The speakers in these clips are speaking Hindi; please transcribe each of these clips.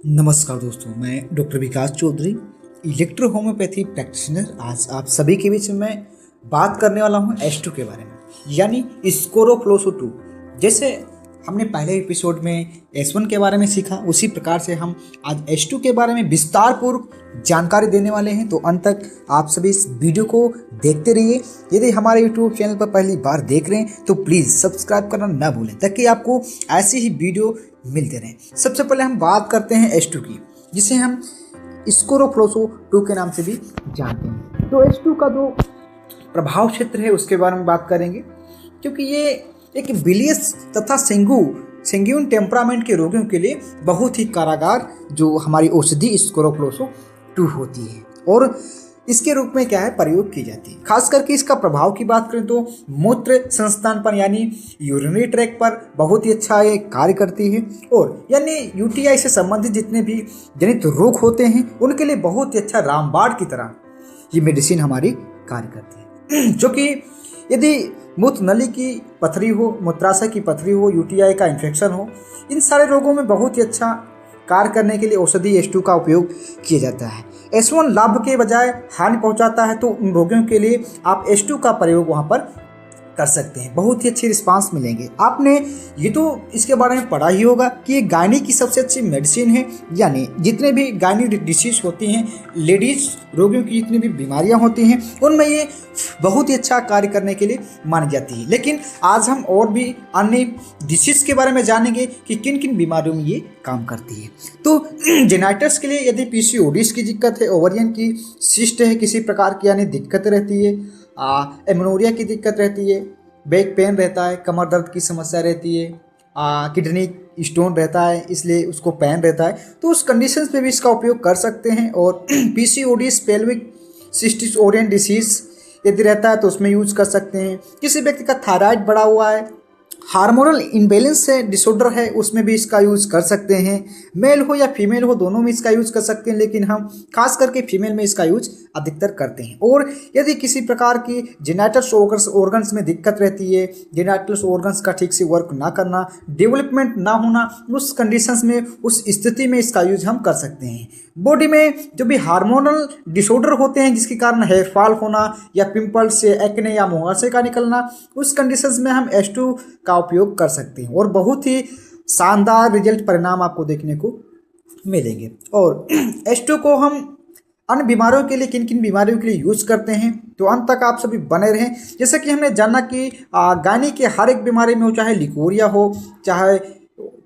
नमस्कार दोस्तों, मैं डॉक्टर विकास चौधरी, इलेक्ट्रो होम्योपैथी प्रैक्टिशनर। आज आप सभी के बीच में मैं बात करने वाला हूं H2 के बारे में, यानी स्कोरोफ्लोसो 2। जैसे हमने पहले एपिसोड में S1 के बारे में सीखा, उसी प्रकार से हम आज H2 के बारे में विस्तार पूर्व जानकारी देने वाले हैं। तो अंत तक आप सभी इस वीडियो को देखते रहिए। यदि हमारे यूट्यूब चैनल पर पहली बार देख रहे हैं तो प्लीज़ सब्सक्राइब करना ना भूलें, ताकि आपको ऐसी ही वीडियो मिलते रहें। सबसे पहले हम बात करते हैं H2 की, जिसे हम स्कोरोफ्लोसो 2 के नाम से भी जानते हैं। तो H2 का जो प्रभाव क्षेत्र है उसके बारे में बात करेंगे, क्योंकि ये एक बिलियस तथा सेंग्यून टेम्परामेंट के रोगियों के लिए बहुत ही कारागार जो हमारी औषधि स्कोरोफ्लोसो 2 होती है और इसके रूप में क्या है प्रयोग की जाती है। खास करके इसका प्रभाव की बात करें तो मूत्र संस्थान पर यानी यूरिनरी ट्रैक पर बहुत ही अच्छा ये कार्य करती है, और यानी यूटीआई से संबंधित जितने भी जनित रोग होते हैं उनके लिए बहुत ही अच्छा रामबाण की तरह ये मेडिसिन हमारी कार्य करती है। जो कि यदि मूत्र नली की पथरी हो, मूत्राशय की पथरी हो, यूटीआई का इन्फेक्शन हो, इन सारे रोगों में बहुत ही अच्छा कार्य करने के लिए औषधि H2 का उपयोग किया जाता है। S1 लाभ के बजाय हानि पहुंचाता है, तो उन रोगियों के लिए आप H2 का प्रयोग वहां पर कर सकते हैं। बहुत ही अच्छी रिस्पांस मिलेंगे। आपने ये तो इसके बारे में पढ़ा ही होगा कि ये गायनी की सबसे अच्छी मेडिसिन है, यानी जितने भी गायनी डिसीज होती हैं, लेडीज रोगियों की जितनी भी बीमारियां होती हैं, उनमें ये बहुत ही अच्छा कार्य करने के लिए मानी जाती है। लेकिन आज हम और भी अन्य डिसीज के बारे में जानेंगे कि किन किन बीमारियों में ये काम करती है। तो जेनाइटस के लिए यदि पीसीओडीज की दिक्कत है, ओवरियन की सिस्ट है, किसी प्रकार की यानी दिक्कत रहती है, एमनोरिया की दिक्कत रहती है, बैक पेन रहता है, कमर दर्द की समस्या रहती है, किडनी स्टोन रहता है इसलिए उसको पेन रहता है, तो उस कंडीशंस पे भी इसका उपयोग कर सकते हैं। और पीसीओडीज पेल्विक सिस्टिस ओरियन डिसीज यदि रहता है तो उसमें यूज कर सकते हैं। किसी व्यक्ति का थायराइड बढ़ा हुआ है, हार्मोनल इम्बेलेंस से डिसऑर्डर है, उसमें भी इसका यूज़ कर सकते हैं। मेल हो या फीमेल हो, दोनों में इसका यूज़ कर सकते हैं, लेकिन हम खास करके फीमेल में इसका यूज अधिकतर करते हैं। और यदि किसी प्रकार की जेनाइटल ऑर्गन्स में दिक्कत रहती है, जेनाइटल ऑर्गन्स का ठीक से वर्क ना करना, डेवलपमेंट ना होना, उस कंडीशंस में, उस स्थिति में इसका यूज हम कर सकते हैं। बॉडी में जो भी हार्मोनल डिसऑर्डर होते हैं जिसके कारण हेयर फॉल होना या पिंपल्स से, एक्ने या मुहासे का निकलना, उस कंडीशंस में हम H2 का उपयोग कर सकते हैं और बहुत ही शानदार रिजल्ट परिणाम आपको देखने को मिलेंगे। और H2 को हम अन्य बीमारियों के लिए, किन किन बीमारियों के लिए यूज करते हैं, तो अंत तक आप सभी बने रहें। जैसे कि हमने जाना कि गायनी के हर एक बीमारी में हो, चाहे लिकोरिया हो, चाहे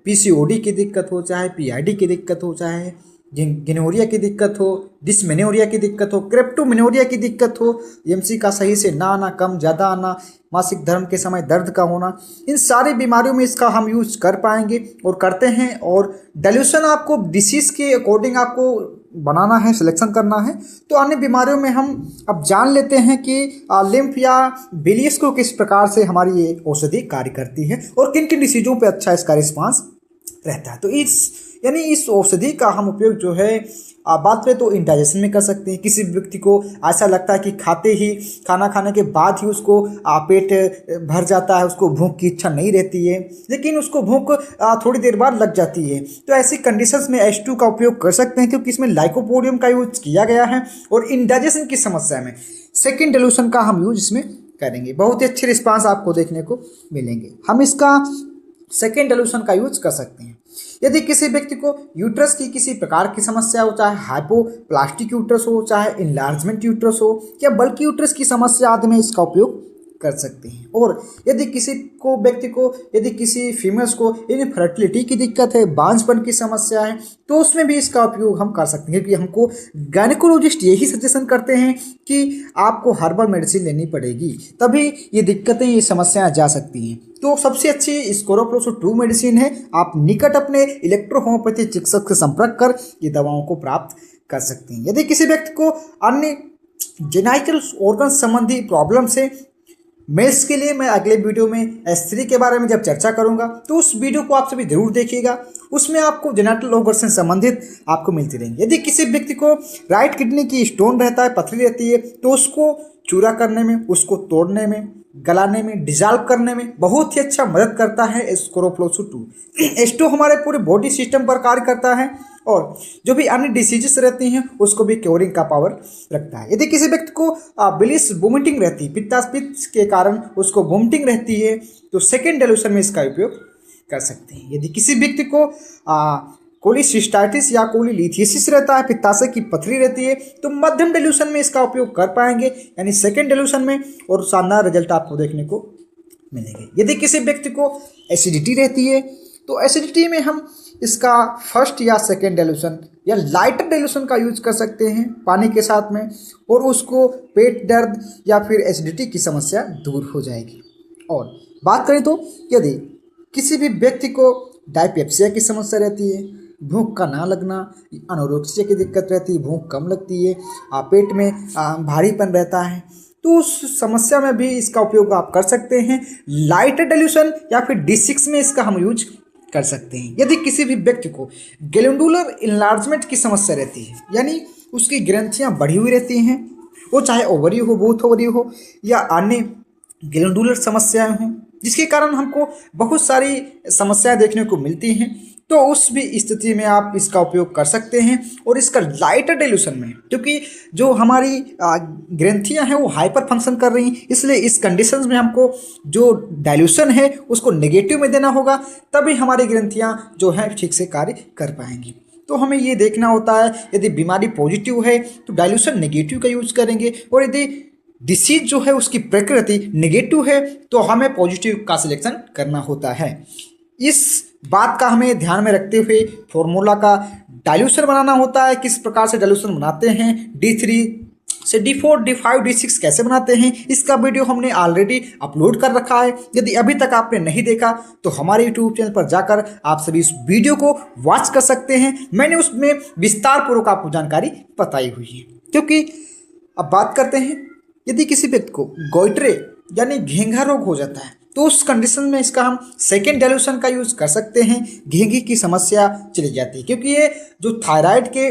पीसीओडी की दिक्कत हो, चाहे पीआईडी की दिक्कत हो, चाहे गिनोरिया की दिक्कत हो, डिस्मेनोरिया की दिक्कत हो, क्रेप्टोमेनोरिया की दिक्कत हो, एमसी का सही से ना आना, कम ज़्यादा आना, मासिक धर्म के समय दर्द का होना, इन सारी बीमारियों में इसका हम यूज कर पाएंगे और करते हैं। और डाइल्यूशन आपको डिसीज के अकॉर्डिंग आपको बनाना है, सिलेक्शन करना है। तो अन्य बीमारियों में हम अब जान लेते हैं कि लिम्फ या बिलियस को किस प्रकार से हमारी ये औषधि कार्य करती है और किन किन डिसीजों पर अच्छा इसका रिस्पॉन्स रहता है। तो इस औषधि का हम उपयोग जो है बात करें तो इंडाइजेशन में कर सकते हैं। किसी व्यक्ति को ऐसा लगता है कि खाना खाने के बाद ही उसको पेट भर जाता है, उसको भूख की इच्छा नहीं रहती है, लेकिन उसको भूख थोड़ी देर बाद लग जाती है, तो ऐसी कंडीशंस में H2 का उपयोग कर सकते हैं, क्योंकि इसमें लाइकोपोडियम का यूज किया गया है। और इंडाइजेशन की समस्या में सेकेंड डाइल्यूशन का हम यूज इसमें करेंगे। बहुत ही अच्छे रिस्पॉन्स आपको देखने को मिलेंगे। हम इसका सेकेंड डाइल्यूशन का यूज कर सकते हैं। यदि किसी व्यक्ति को यूट्रस की किसी प्रकार की समस्या हो, चाहे हाइपोप्लास्टिक यूट्रस हो, चाहे इनलार्जमेंट यूट्रस हो, या बल्कि यूट्रस की समस्या आदि में इसका उपयोग कर सकते हैं। और यदि किसी फीमेल्स को इनफर्टिलिटी की दिक्कत है, बांझपन की समस्या है, तो उसमें भी इसका उपयोग हम कर सकते हैं, क्योंकि हमको गायनेकोलॉजिस्ट यही सजेशन करते हैं कि आपको हर्बल मेडिसिन लेनी पड़ेगी, तभी ये दिक्कतें, ये समस्याएं जा सकती हैं। तो सबसे अच्छी स्कोरोफ्लोसो 2 मेडिसिन है। आप निकट अपने इलेक्ट्रो होम्योपैथी चिकित्सक से संपर्क कर ये दवाओं को प्राप्त कर सकते हैं। यदि किसी व्यक्ति को अन्य जेनाइटल ऑर्गन संबंधी प्रॉब्लम से, मेल्स के लिए मैं अगले वीडियो में S3 के बारे में जब चर्चा करूंगा, तो उस वीडियो को आप सभी जरूर देखिएगा। उसमें आपको जेनाइटल ऑर्गन से संबंधित आपको मिलती रहेंगी। यदि किसी व्यक्ति को राइट किडनी की स्टोन रहता है, पथरी रहती है, तो उसको चूरा करने में, उसको तोड़ने में, गलाने में, डिजॉल्व करने में बहुत ही अच्छा मदद करता है स्कोरोफ्लोसू 2। H2 हमारे पूरे बॉडी सिस्टम पर कार्य करता है और जो भी अन्य डिसीजेस रहती हैं उसको भी क्योरिंग का पावर रखता है। यदि किसी व्यक्ति को बिलिस वोमिटिंग रहती है, पित्त के कारण उसको वोमिटिंग रहती है, तो सेकेंड डाइल्यूशन में इसका उपयोग कर सकते हैं। यदि किसी व्यक्ति को कोलिसिस्टाइटिस या कोलिलिथियासिस रहता है, पित्ताशय की पथरी रहती है, तो मध्यम डाइल्यूशन में इसका उपयोग कर पाएंगे, यानी सेकेंड डाइल्यूशन में, और शानदार रिजल्ट आपको देखने को मिलेंगे। यदि किसी व्यक्ति को एसिडिटी रहती है, तो एसिडिटी में हम इसका फर्स्ट या सेकेंड डाइल्यूशन या लाइटर डाइल्यूशन का यूज कर सकते हैं पानी के साथ में, और उसको पेट दर्द या फिर एसिडिटी की समस्या दूर हो जाएगी। और बात करें तो यदि किसी भी व्यक्ति को डायपेप्सिया की समस्या रहती है, भूख का ना लगना, अनोरेक्सिया की दिक्कत रहती है, भूख कम लगती है, पेट में भारीपन रहता है, तो उस समस्या में भी इसका उपयोग आप कर सकते हैं। लाइटर डाइल्यूशन या फिर D6 में इसका हम यूज कर सकते हैं। यदि किसी भी व्यक्ति को ग्लैंडुलर इनलार्जमेंट की समस्या रहती है, यानी उसकी ग्रंथियां बढ़ी हुई रहती हैं, वो चाहे ओवरी हो, बूथ ओवरी हो या अन्य ग्लैंडुलर समस्याएं हों, जिसके कारण हमको बहुत सारी समस्याएं देखने को मिलती हैं, तो उस भी स्थिति में आप इसका उपयोग कर सकते हैं। और इसका लाइटर डाइल्यूशन में, क्योंकि जो हमारी ग्रंथियां हैं वो हाइपर फंक्शन कर रही हैं, इसलिए इस कंडीशंस में हमको जो डाइल्यूशन है उसको नेगेटिव में देना होगा, तभी हमारी ग्रंथियां जो हैं ठीक से कार्य कर पाएंगी। तो हमें ये देखना होता है, यदि बीमारी पॉजिटिव है तो डाइल्यूशन नेगेटिव का यूज करेंगे, और यदि डिसीज जो है उसकी प्रकृति नेगेटिव है तो हमें पॉजिटिव का सिलेक्शन करना होता है। इस बात का हमें ध्यान में रखते हुए फॉर्मूला का डाइल्यूशन बनाना होता है। किस प्रकार से डाइल्यूशन बनाते हैं, D3 से D4, D5, D6 कैसे बनाते हैं, इसका वीडियो हमने ऑलरेडी अपलोड कर रखा है। यदि अभी तक आपने नहीं देखा तो हमारे यूट्यूब चैनल पर जाकर आप सभी इस वीडियो को वॉच कर सकते हैं। मैंने उसमें विस्तार पूर्वक आपको जानकारी बताई हुई है। क्योंकि अब बात करते हैं, यदि किसी व्यक्ति को गोइट्रे यानी घेंघा रोग हो जाता है, तो उस कंडीशन में इसका हम सेकेंड डाइल्यूशन का यूज कर सकते हैं। घेंघी की समस्या चली जाती है, क्योंकि ये जो थायराइड के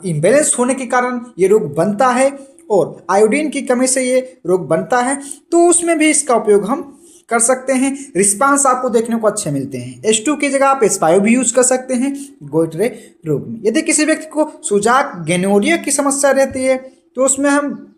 इम्बैलेंस होने के कारण ये रोग बनता है, और आयोडीन की कमी से ये रोग बनता है, तो उसमें भी इसका उपयोग हम कर सकते हैं। रिस्पांस आपको देखने को अच्छे मिलते हैं। H2 की जगह आप एस्पायो भी यूज कर सकते हैं गोइट्रे रोग में। यदि किसी व्यक्ति को सुजाक गेनोरिया की समस्या रहती है, तो उसमें हम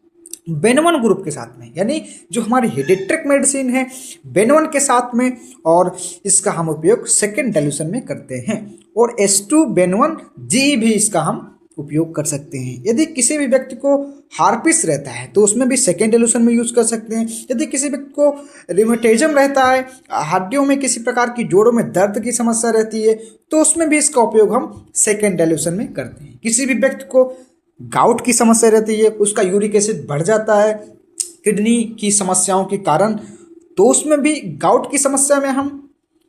बेनवन ग्रुप के साथ में, यानी जो हमारी हेडेट्रिक मेडिसिन है बेनवन के साथ में, और इसका हम उपयोग सेकेंड डाइल्यूशन में करते हैं। और H2 बेनवन जी भी इसका हम उपयोग कर सकते हैं। यदि किसी भी व्यक्ति को हार्पिस रहता है तो उसमें भी सेकेंड डाइल्यूशन में यूज कर सकते हैं। यदि किसी व्यक्ति को रिमेटिज्म रहता है, हड्डियों में किसी प्रकार की जोड़ों में दर्द की समस्या रहती है, तो उसमें भी इसका उपयोग हम सेकेंड डाइल्यूशन में करते हैं। किसी भी व्यक्ति को गाउट की समस्या रहती है, उसका यूरिक एसिड बढ़ जाता है किडनी की समस्याओं के कारण, तो उसमें भी गाउट की समस्या में हम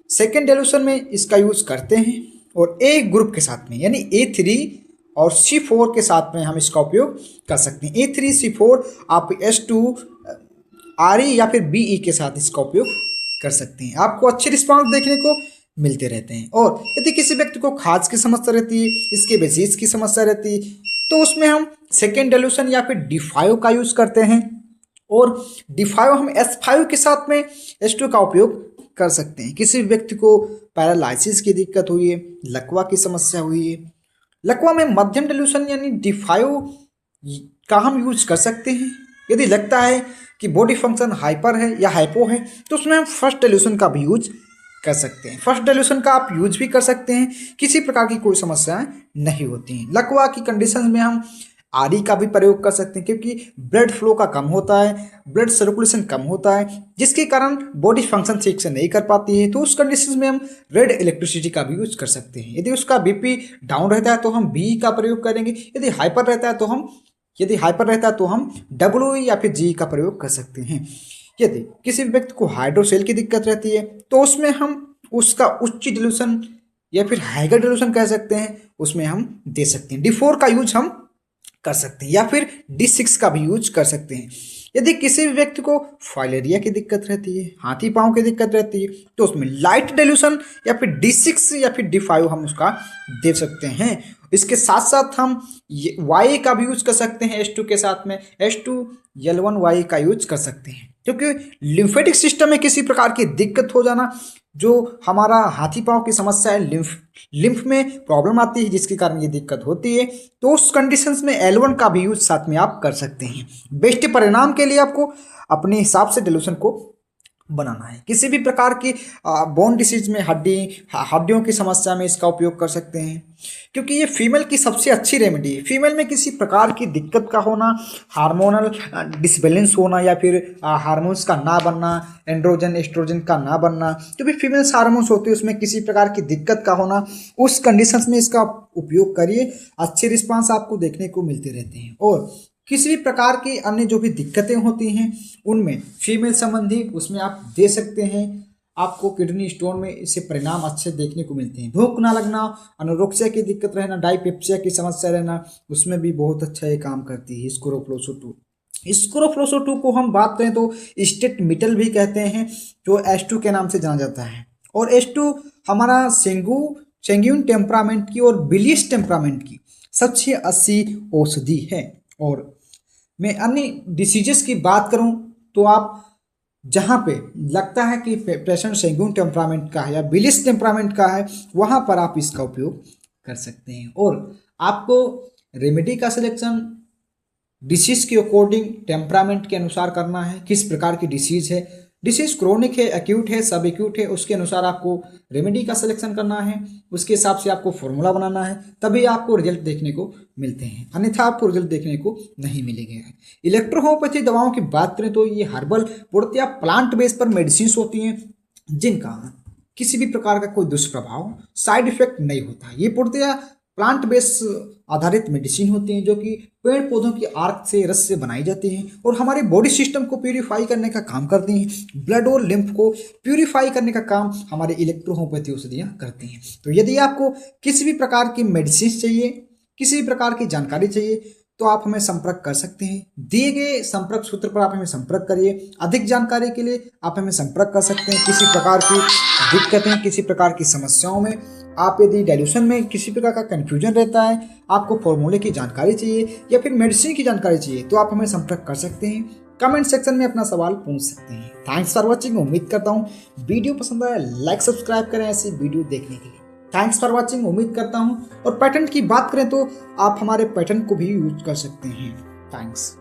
सेकेंड डाइल्यूशन में इसका यूज करते हैं। और ए ग्रुप के साथ में, यानी A3 और C4 के साथ में हम इसका उपयोग कर सकते हैं। A3 C4 आप H2 RE या फिर BE के साथ इसका उपयोग कर सकते हैं। आपको अच्छे रिस्पांस देखने को मिलते रहते हैं। और यदि किसी व्यक्ति को खाज की समस्या रहती है, इसके बेजीज की समस्या रहती है, तो उसमें हम सेकेंड डाइल्यूशन या फिर D5 का यूज करते हैं, और D5 हम S5 के साथ में H2 का उपयोग कर सकते हैं। किसी व्यक्ति को पैरालिसिस की दिक्कत हुई है, लकवा की समस्या हुई है, लकवा में मध्यम डाइल्यूशन यानी D5 का हम यूज कर सकते हैं। यदि लगता है कि बॉडी फंक्शन हाइपर है या हाइपो है, तो उसमें हम फर्स्ट डाइल्यूशन का भी यूज कर सकते हैं। फर्स्ट डाइल्यूशन का आप यूज भी कर सकते हैं, किसी प्रकार की कोई समस्याएं नहीं होती हैं। लकवा की कंडीशन में हम आरी का भी प्रयोग कर सकते हैं, क्योंकि ब्लड फ्लो का कम होता है, ब्लड सर्कुलेशन कम होता है, जिसके कारण बॉडी फंक्शन ठीक से नहीं कर पाती है। तो उस कंडीशन में हम रेड इलेक्ट्रिसिटी का भी यूज कर सकते हैं। यदि उसका बीपी डाउन रहता है तो हम बी का प्रयोग करेंगे, यदि हाइपर रहता है तो हम डब्ल्यू या फिर जी का प्रयोग कर सकते हैं। यदि किसी व्यक्ति को हाइड्रोसेल की दिक्कत रहती है, तो उसमें हम उसका उच्च डाइल्यूशन या फिर हाइगर डाइल्यूशन कह सकते हैं, उसमें हम दे सकते हैं। D4 का यूज हम कर सकते हैं, या फिर D6 का भी यूज कर सकते हैं। यदि किसी भी व्यक्ति को फाइलेरिया की दिक्कत रहती है, हाथी पांव की दिक्कत रहती है, तो उसमें लाइट डाइल्यूशन या फिर D6 या फिर D5 हम उसका दे सकते हैं। इसके साथ साथ हम YA का भी यूज कर सकते हैं H2 के साथ में। H2 L1Y का यूज कर सकते हैं, क्योंकि लिम्फेटिक सिस्टम में किसी प्रकार की दिक्कत हो जाना, जो हमारा हाथी पांव की समस्या है, लिम्फ में प्रॉब्लम आती है जिसके कारण ये दिक्कत होती है, तो उस कंडीशंस में L1 का भी यूज साथ में आप कर सकते हैं। बेस्ट परिणाम के लिए आपको अपने हिसाब से डिल्यूशन को बनाना है। किसी भी प्रकार की बोन डिसीज में हड्डियों की समस्या में इसका उपयोग कर सकते हैं, क्योंकि ये फीमेल की सबसे अच्छी रेमेडी है। फीमेल में किसी प्रकार की दिक्कत का होना, हार्मोनल डिसबैलेंस होना या फिर हार्मोन्स का ना बनना, एंड्रोजन एस्ट्रोजन का ना बनना, जो भी फीमेल्स हार्मोन्स होते हैं उसमें किसी प्रकार की दिक्कत का होना, उस कंडीशंस में इसका उपयोग करिए, अच्छे रिस्पांस आपको देखने को मिलते रहते हैं। और किसी भी प्रकार की अन्य जो भी दिक्कतें होती हैं उनमें फीमेल संबंधी उसमें आप दे सकते हैं। आपको किडनी स्टोन में इससे परिणाम अच्छे देखने को मिलते हैं। भूख ना लगना, अनोरेक्सिया की दिक्कत रहना, डायपेप्सिया की समस्या रहना, उसमें भी बहुत अच्छा ये काम करती है स्क्रोफ्लोसो 2। स्क्रोफ्लोसो 2 को हम बात करें तो स्टेट मिटल भी कहते हैं, जो H2 के नाम से जाना जाता है। और H2 हमारा सेंग्यून टेम्परामेंट की और बिलियस टेम्परामेंट की सबसे अच्छी औषधि है। और मैं अन्य डिसीजेस की बात करूं तो आप जहां पे लगता है कि पेशेंट सेंग्यून टेम्परामेंट का है या बिलियस टेम्परामेंट का है, वहां पर आप इसका उपयोग कर सकते हैं। और आपको रेमेडी का सिलेक्शन डिसीज के अकॉर्डिंग टेम्परामेंट के अनुसार करना है। किस प्रकार की डिसीज है, डिसीज क्रोनिक है, एक्यूट है, सब एक्यूट है, उसके अनुसार आपको रेमेडी का सिलेक्शन करना है। उसके हिसाब से आपको फॉर्मूला बनाना है, तभी आपको रिजल्ट देखने को मिलते हैं, अन्यथा आपको रिजल्ट देखने को नहीं मिलेंगे। इलेक्ट्रोहोम्योपैथी दवाओं की बात करें तो ये हर्बल पूर्णतया प्लांट बेस पर मेडिसिन होती हैं, जिनका किसी भी प्रकार का कोई दुष्प्रभाव साइड इफेक्ट नहीं होता। ये पूर्णतया प्लांट बेस आधारित मेडिसिन होती हैं, जो कि पेड़ पौधों की आर्क से, रस से बनाई जाती हैं और हमारे बॉडी सिस्टम को प्यूरिफाई करने का काम करती हैं। ब्लड और लिम्फ को प्यूरिफाई करने का काम हमारे इलेक्ट्रोहोम्योपैथी औषधियाँ करती हैं। तो यदि आपको किसी भी प्रकार की मेडिसिन चाहिए, किसी भी प्रकार की जानकारी चाहिए, तो आप हमें संपर्क कर सकते हैं। दिए गए संपर्क सूत्र पर आप हमें संपर्क करिए। अधिक जानकारी के लिए आप हमें संपर्क कर सकते हैं। किसी प्रकार की दिक्कतें, किसी प्रकार की समस्याओं में आप यदि डाइल्यूशन में किसी प्रकार का कन्फ्यूजन रहता है, आपको फॉर्मूले की जानकारी चाहिए या फिर मेडिसिन की जानकारी चाहिए, तो आप हमें संपर्क कर सकते हैं। कमेंट सेक्शन में अपना सवाल पूछ सकते हैं। Thanks for watching. उम्मीद करता हूँ वीडियो पसंद आया, लाइक सब्सक्राइब करें ऐसी वीडियो देखने के लिए। Thanks for watching. उम्मीद करता हूँ। और पैटर्न की बात करें तो आप हमारे पैटर्न को भी यूज कर सकते हैं। थैंक्स।